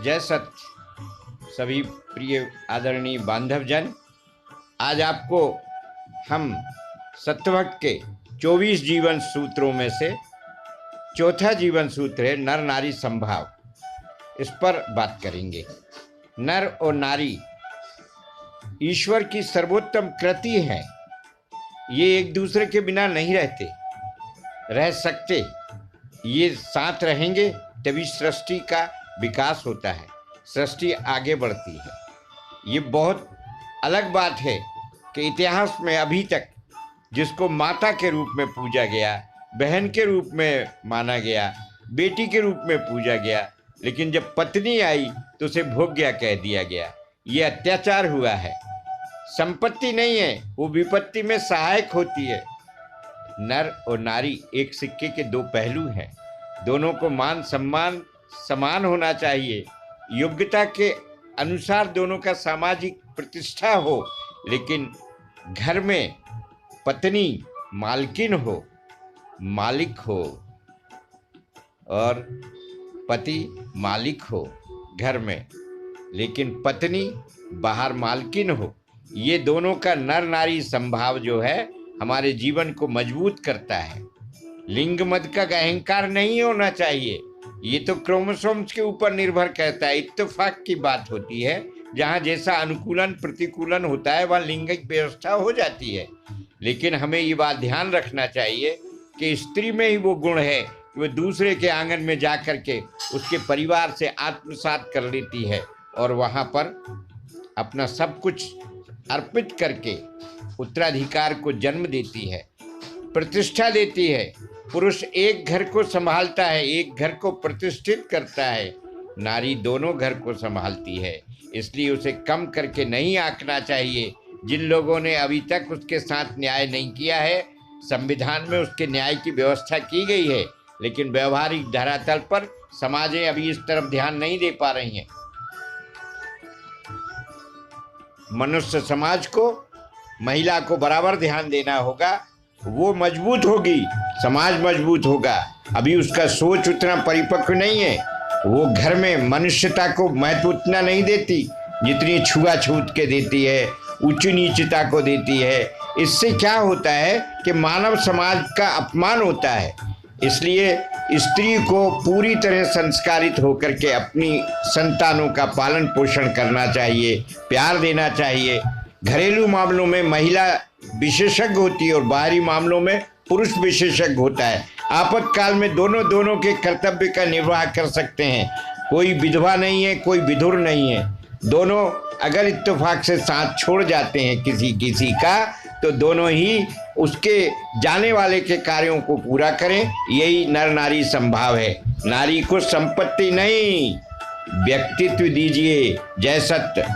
जय सत्य सभी प्रिय आदरणीय बांधवजन। आज आपको हम सत्यभक्त के 24 जीवन सूत्रों में से चौथा जीवन सूत्र है नर नारी संभाव, इस पर बात करेंगे। नर और नारी ईश्वर की सर्वोत्तम कृति है। ये एक दूसरे के बिना नहीं रह सकते। ये साथ रहेंगे तभी सृष्टि का विकास होता है, सृष्टि आगे बढ़ती है। ये बहुत अलग बात है कि इतिहास में अभी तक जिसको माता के रूप में पूजा गया, बहन के रूप में माना गया, बेटी के रूप में पूजा गया, लेकिन जब पत्नी आई तो उसे भोग्या कह दिया गया। ये अत्याचार हुआ है। संपत्ति नहीं है, वो विपत्ति में सहायक होती है। नर और नारी एक सिक्के के दो पहलू हैं। दोनों को मान सम्मान समान होना चाहिए। योग्यता के अनुसार दोनों का सामाजिक प्रतिष्ठा हो, लेकिन घर में पत्नी मालकिन हो, मालिक हो, और पति मालिक हो घर में, लेकिन पत्नी बाहर मालकिन हो। ये दोनों का नर नारी संभाव जो है हमारे जीवन को मजबूत करता है। लिंग मत का अहंकार नहीं होना चाहिए। ये तो क्रोमोसोम्स के ऊपर निर्भर करता है। इत्तेफाक की बात होती है, जहाँ जैसा अनुकूलन प्रतिकूलन होता है वहाँ लिंगिक व्यवस्था हो जाती है। लेकिन हमें ये बात ध्यान रखना चाहिए कि स्त्री में ही वो गुण है कि वो दूसरे के आंगन में जा कर के उसके परिवार से आत्मसात कर लेती है और वहाँ पर अपना सब कुछ अर्पित करके उत्तराधिकार को जन्म देती है, प्रतिष्ठा देती है। पुरुष एक घर को संभालता है, एक घर को प्रतिष्ठित करता है, नारी दोनों घर को संभालती है। इसलिए उसे कम करके नहीं आंकना चाहिए। जिन लोगों ने अभी तक उसके साथ न्याय नहीं किया है, संविधान में उसके न्याय की व्यवस्था की गई है, लेकिन व्यवहारिक धरातल पर समाजें अभी इस तरफ ध्यान नहीं दे पा रही हैं। मनुष्य समाज को, महिला को बराबर ध्यान देना होगा। वो मजबूत होगी, समाज मजबूत होगा। अभी उसका सोच उतना परिपक्व नहीं है। वो घर में मनुष्यता को महत्व उतना नहीं देती जितनी छुआछूत के देती है, उच्च नीचता को देती है। इससे क्या होता है कि मानव समाज का अपमान होता है। इसलिए स्त्री को पूरी तरह संस्कारित होकर के अपनी संतानों का पालन पोषण करना चाहिए, प्यार देना चाहिए। घरेलू मामलों में महिला विशेषज्ञ होती है और बाहरी मामलों में पुरुष विशेषज्ञ होता है। आपातकाल में दोनों के कर्तव्य का निर्वाह कर सकते हैं। कोई विधवा नहीं है, कोई विधुर नहीं है। दोनों अगर इत्तेफाक से साथ छोड़ जाते हैं किसी का, तो दोनों ही उसके जाने वाले के कार्यों को पूरा करें। यही नर नारी संभाव है। नारी को संपत्ति नहीं, व्यक्तित्व दीजिए। जय सत्य।